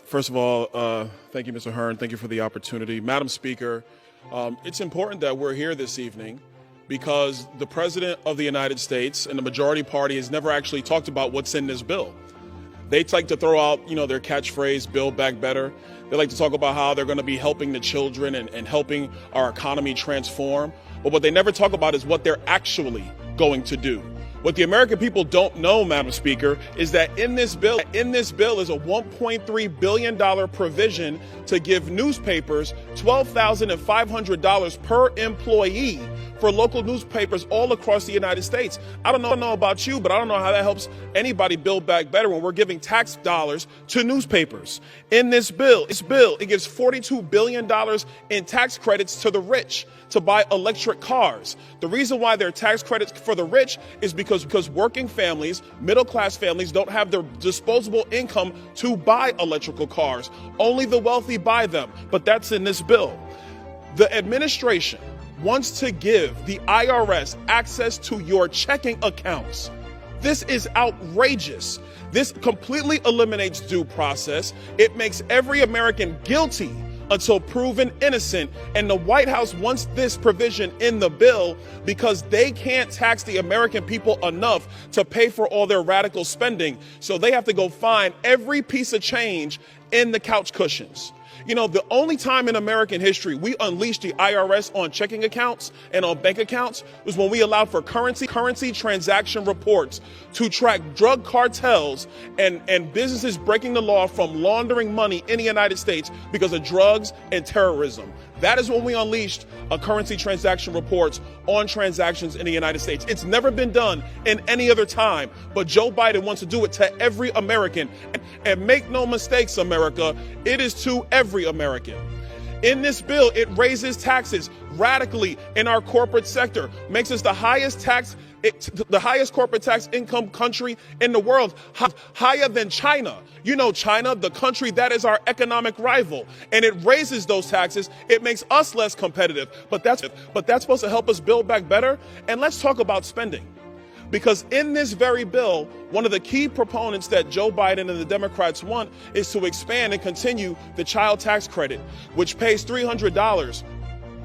First of all, thank you, Mr. Hearn. Thank you for the opportunity. Madam Speaker, it's important that we're here this evening because the President of the United States and the majority party has never actually talked about what's in this bill. They like to throw out, their catchphrase, Build Back Better. They like to talk about how they're going to be helping the children and helping our economy transform. But what they never talk about is what they're actually going to do. What the American people don't know, Madam Speaker, is that in this bill is a $1.3 billion provision to give newspapers $12,500 per employee for local newspapers all across the United States. I don't know about you, but I don't know how that helps anybody build back better when we're giving tax dollars to newspapers. In this bill, it gives $42 billion in tax credits to the rich to buy electric cars. The reason why there are tax credits for the rich is because working families, middle-class families, don't have the disposable income to buy electrical cars. Only the wealthy buy them, but that's in this bill. The administration wants to give the IRS access to your checking accounts. This is outrageous. This completely eliminates due process. It makes every American guilty until proven innocent. And the White House wants this provision in the bill because they can't tax the American people enough to pay for all their radical spending. So they have to go find every piece of change in the couch cushions. The only time in American history we unleashed the IRS on checking accounts and on bank accounts was when we allowed for currency transaction reports to track drug cartels and businesses breaking the law from laundering money in the United States because of drugs and terrorism. That is when we unleashed currency transaction reports on transactions in the United States. It's never been done in any other time, but Joe Biden wants to do it to every American. And make no mistakes, America, it is to every American. In this bill, it raises taxes radically in our corporate sector, makes us the highest corporate tax income country in the world, higher than China. China, the country that is our economic rival, and it raises those taxes. It makes us less competitive, but that's supposed to help us build back better. And let's talk about spending. Because in this very bill, one of the key proponents that Joe Biden and the Democrats want is to expand and continue the child tax credit, which pays $300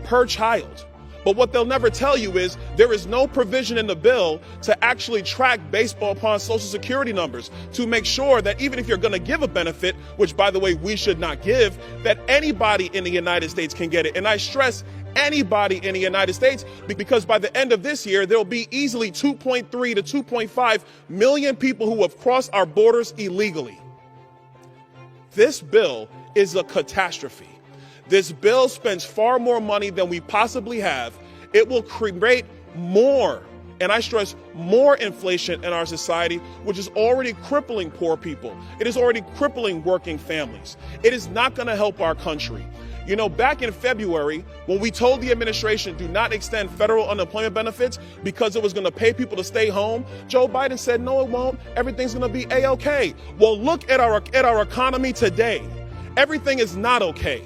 per child. But what they'll never tell you is there is no provision in the bill to actually track based upon Social Security numbers to make sure that even if you're going to give a benefit, which, by the way, we should not give, that anybody in the United States can get it. And I stress anybody in the United States, because by the end of this year, there'll be easily 2.3 to 2.5 million people who have crossed our borders illegally. This bill is a catastrophe. This bill spends far more money than we possibly have. It will create more, and I stress more, inflation in our society, which is already crippling poor people. It is already crippling working families. It is not going to help our country. Back in February, when we told the administration do not extend federal unemployment benefits because it was going to pay people to stay home, Joe Biden said, no, it won't. Everything's going to be A-OK. Well, look at our economy today. Everything is not okay.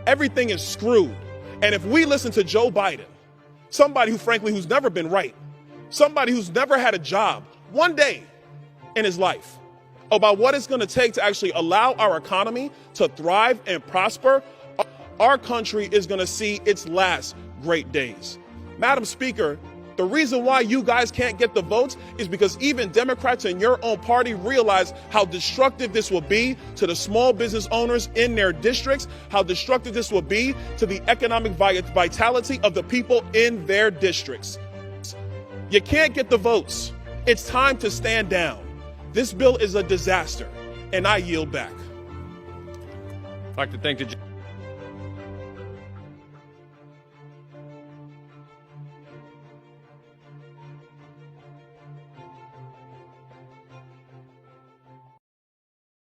Everything is screwed. And if we listen to Joe Biden, somebody who's never been right, somebody who's never had a job one day in his life, about what it's going to take to actually allow our economy to thrive and prosper, our country is going to see its last great days. Madam Speaker, the reason why you guys can't get the votes is because even Democrats in your own party realize how destructive this will be to the small business owners in their districts, how destructive this will be to the economic vitality of the people in their districts. You can't get the votes. It's time to stand down. This bill is a disaster, and I yield back. I'd like to thank the